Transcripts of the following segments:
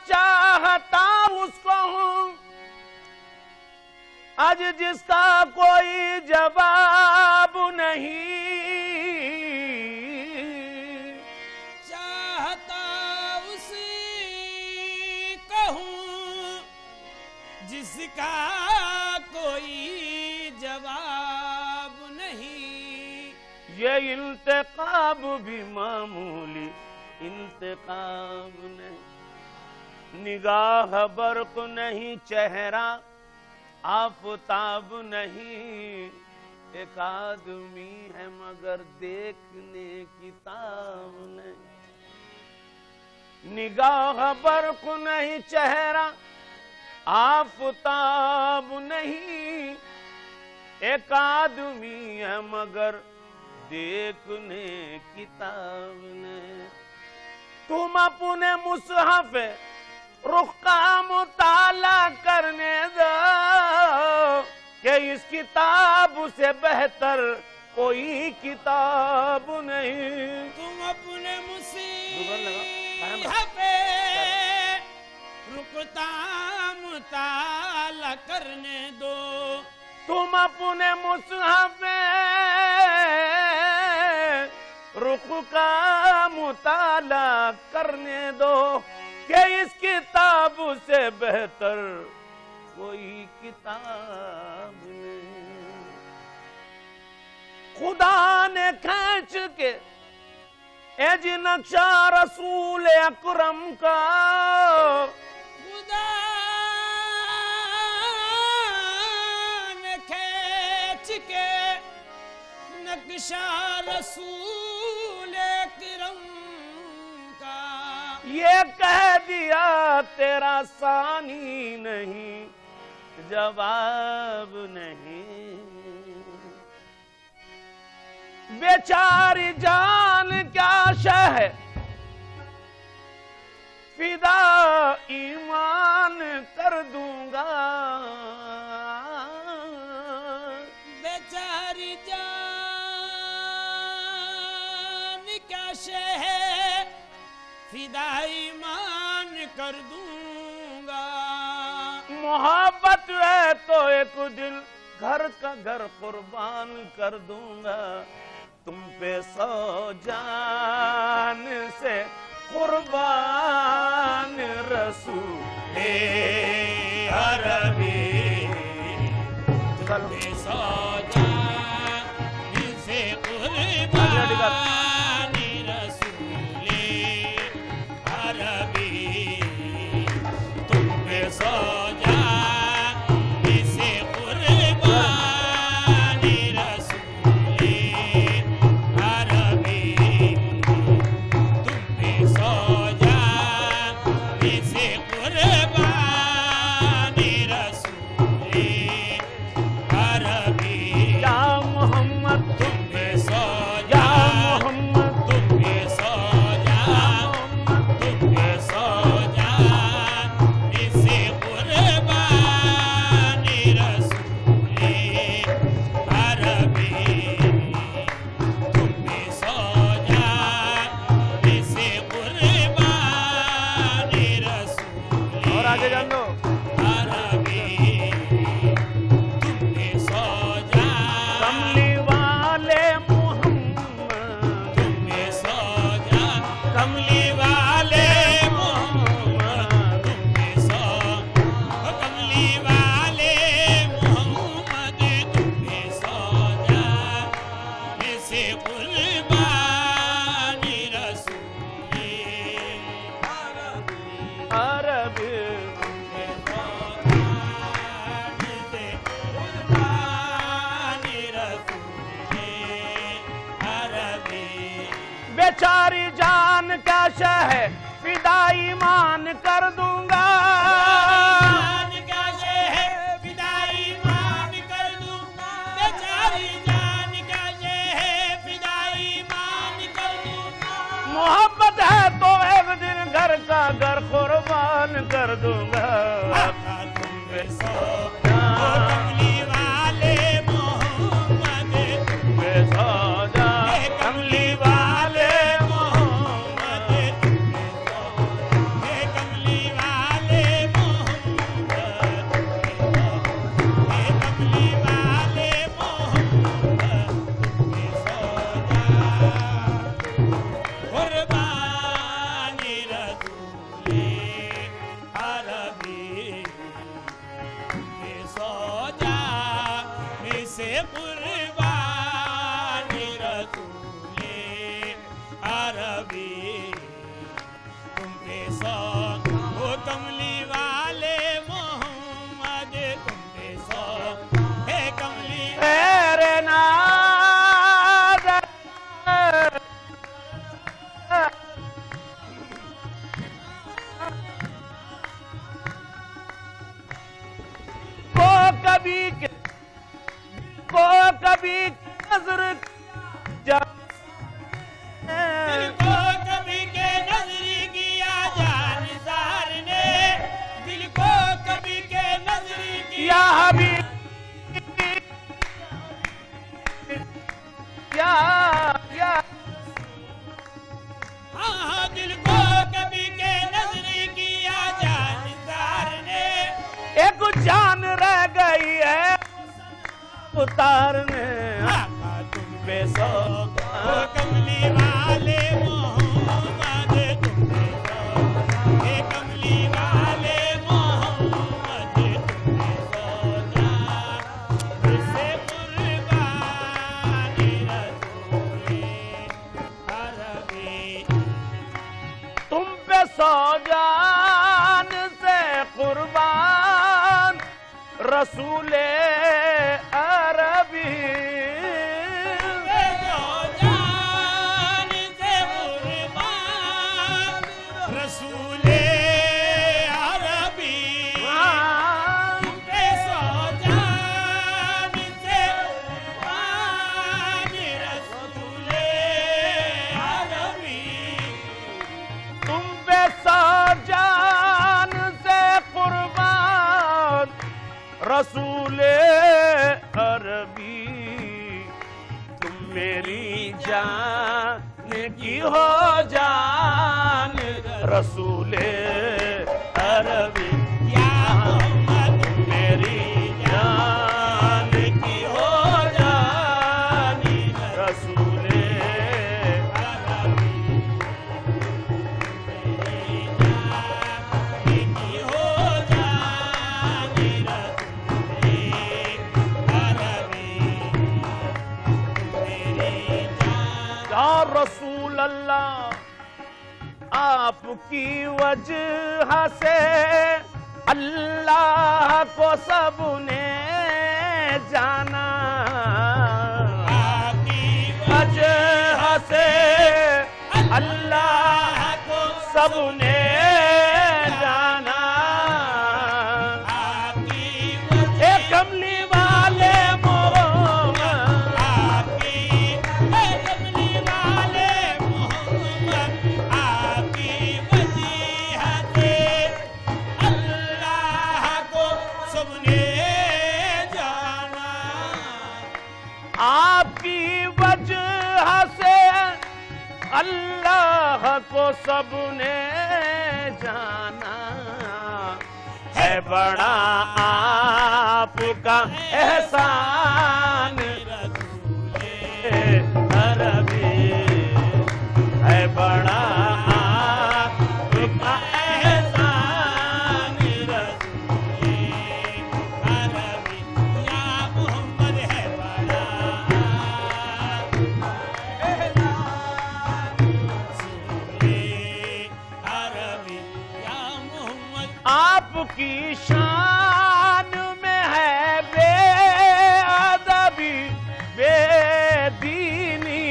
चाहता उसको हूं आज जिसका कोई जवाब नहीं, चाहता उसी कहूं जिसका कोई जवाब नहीं। ये इंतकाब भी मामूली इंतकाब नहीं, निगाह बर्क नहीं, चेहरा आफताब नहीं, एक आदमी है मगर देखने किताब नहीं। निगाह बर्क नहीं, चेहरा आफताब नहीं, एक आदमी है मगर देखने किताब नहीं। तुम अपने मुसहफ रुख का मुताला करने दो कि इस किताब से बेहतर कोई किताब नहीं। तुम अपने मुसहफ रुख का मुताला करने दो, तुम अपने मुसहफ रुख का मुताला करने दो कि इस किताब से बेहतर कोई किताब नहीं। खुदा ने खींच के एज नक्शा रसूल अकरम का, खुदा ने खींच के नक्शा रसूल अकरम का, ये कह दिया तेरा सानी नहीं जवाब नहीं। बेचारी जान क्या शह फिदा ईमान कर दूंगा, बेचारी जान क्या शह फिदा ईमान कर दूंगा। मोहब्बत है तो एक दिन घर का घर कुर्बान कर दूंगा, तुम पे 100 जान से कुर्बान रसूल अरबी। तुम पे 100 जान से कुर्बान बेचारी जान का शह फिदा ईमान कर दूंगा, जान का शह फिदा ईमान कर दूंगा, बेचारी जान का शह फिदा ईमान कर दूंगा। मोहब्बत है तो एक दिन घर का घर कुर्बान कर दूंगा। तुम पे 100 कमली वाले मोहम्मद, तुम पे 100 कमली वाले मोहम्मद, अरबी तुम पे सौ वो कमली वाले मोहम्मद तुम पे सौ है कमली तेरे नाज को कभी नजर जा दिल को कभी के नजरी किया जानसार ने दिल को कभी के नजरी किया या हबीब या हाँ दिल को कभी के नजरी किया जानसार ने एक जान रह गई है उतारने आका तुम पे सौ वो कमली वाले मोहम्मद तुम पे सौ हे कमली वाले मोहम्मद तुम पे सौ जान से कुर्बानी रसूले अरबी तुम पे सौ जान से कुर्बान रसूले अरबी रसूले अरबी पे सौ जान से पानी रसूले अरबी तुम पे सौ जान से कुर्बान रसूले अरबी तुम मेरी जान की हो जान रसूले अरबी या मोहम्मद तुम मेरी जान की हो जान रसूले अरबी मेरी जान की हो जानी रसूले अरबी मेरी जान या रसूल अल्लाह आपकी वजह से अल्लाह को सबने जाना आपकी वजह से अल्लाह को सबने जाना आपकी ए कमली वाले मोहम्मद आपकी कमली वाले मोहम्मद आपकी वजीह से अल्लाह को सबने जाना आपकी वजह से अल्लाह को सबने जाना है बड़ा आपका एहसान अरबी है बड़ा आपका एहसान रसूले अरबी या मोहम्मद है बड़ा रसूले अरबी या मोहम्मद आपकी शान में है बेअदबी बेदीनी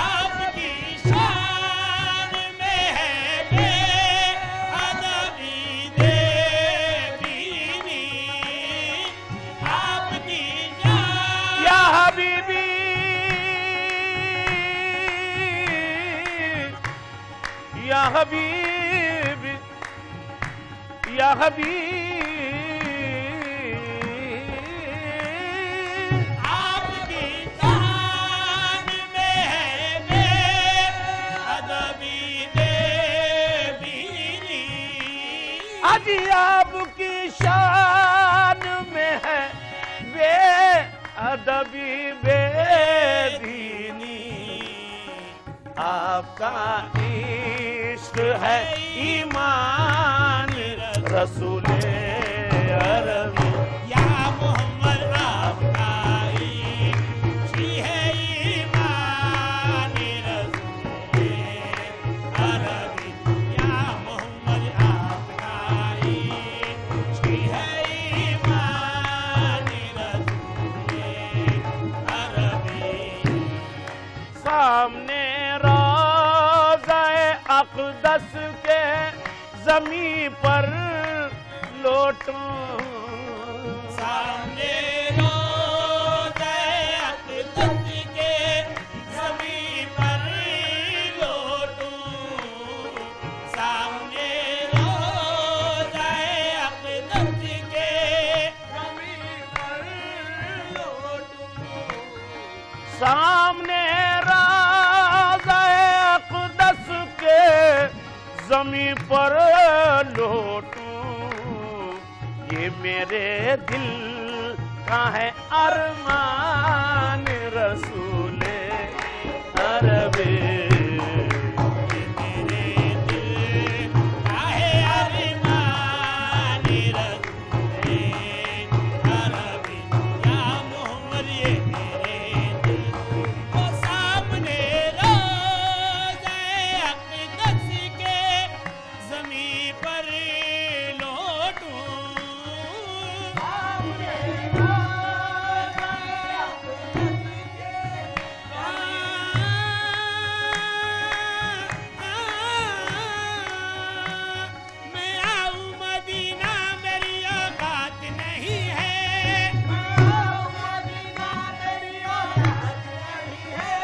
आपकी शान में है बेअदबी देदीनी आपकी जान या हबीबी या हबीबी या हबीब आपकी जान में है बेअदबी देदीनी अजी आपकी शान में है बेअदबी बेदीनी आपका इश्क है ईमान रसूले अरबी या मोहम्मद आपका इश्क है ईमान सामने रोज़ाए अक़दस के ज़मीं पर लोटूं, सामने रोज़ाए अक़दस के ज़मीं पर लोटूं, सामने रोज़ाए अक़दस के ज़मीं पर लोटूं, सामने रोज़ाए अक़दस के ज़मीं पर लोटूं, ये मेरे दिल का है अरमान रसूले अरबी। मेरे दिल का है अरमान रसूले अरबी, या मोहम्मद ये मेरे दिल, वो सामने रोज़ाए अक़दस के ज़मीं पर लोटूं, सामने रोज़ाए अक़दस के मैं आऊं मदीना मेरी औकात नहीं है, मैं आऊं मदीना मेरी औकात नहीं है,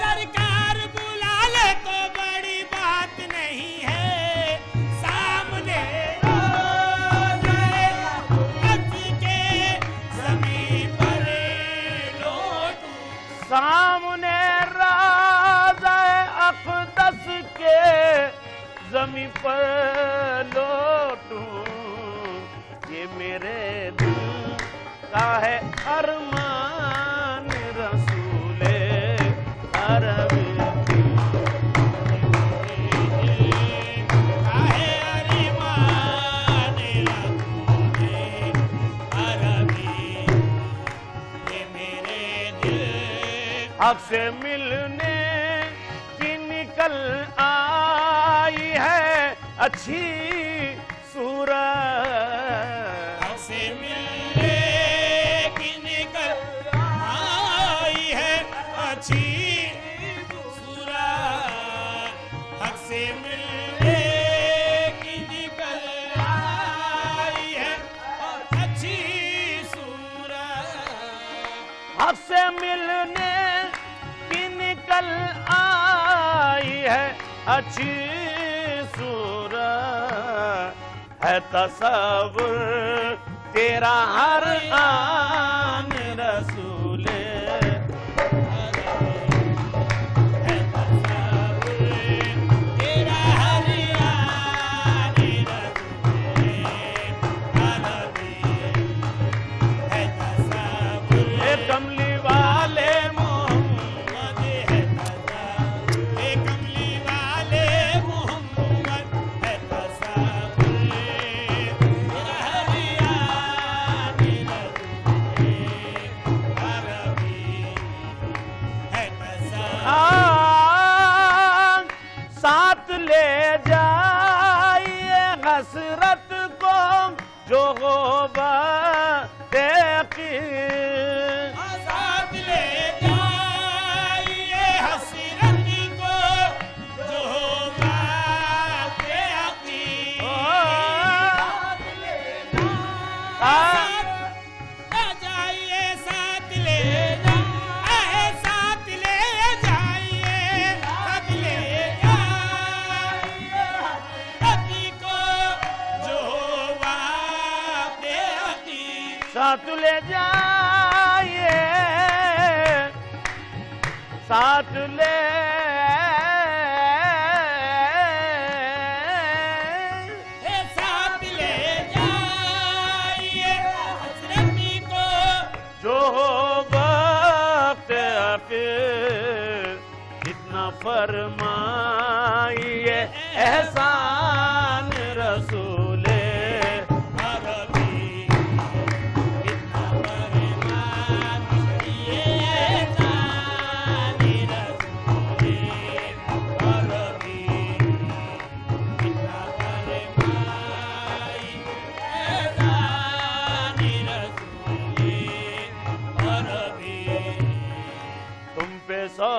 सरकार बुला ले तो बड़ी बात नहीं है, सामने रोज़ाए अक़दस के ज़मीं पर लोटूं, सामने रोज़ाए अक़दस के ज़मीं पर लोटूं, ये मेरे दिल का है अरमान रसूले अरबी। काहे अरमान रसूले अरबी, ये मेरे दिल हक़ से मिलने की निकल आई है अच्छी सूरत, हक़ से मिलने की निकल आई है अच्छी सूरत, हक़ से मिलने की निकल आई है अच्छी सूरत, हक़ से मिलने की निकल आई है अच्छी सूरत, है तसव्वुर तेरा हर आन रसूले है तसव्वुर तेरा हर आन रसूले अरबी, है तसव्वुर ए कमली वाले मोहम्मद, है तसव्वुर ए कमली वाले मोहम्मद, है तसव्वुर तेरा हर आन रसूले अरबी, है तसव्वुर साथ ले जाइए हसरत को जो हो बाक़ी, साथ ले जाइए हसरत को जो बाते हकीक, साथ ले जाइए, साथ ले जाइए, साथ ले जाइए, साथ ले जाइए हसरत को जो बाते हकीक, साथ ले जाइए, साथ ले साथ ले जाइए हसरत को जो हो वक्त आके इतना फरमाइए एहसान रसूले अरबी, इतना फरमान ये जानी रसूले अरबी, इतना फरमाई ये जानी रसूले अरबी, तुम पे सौ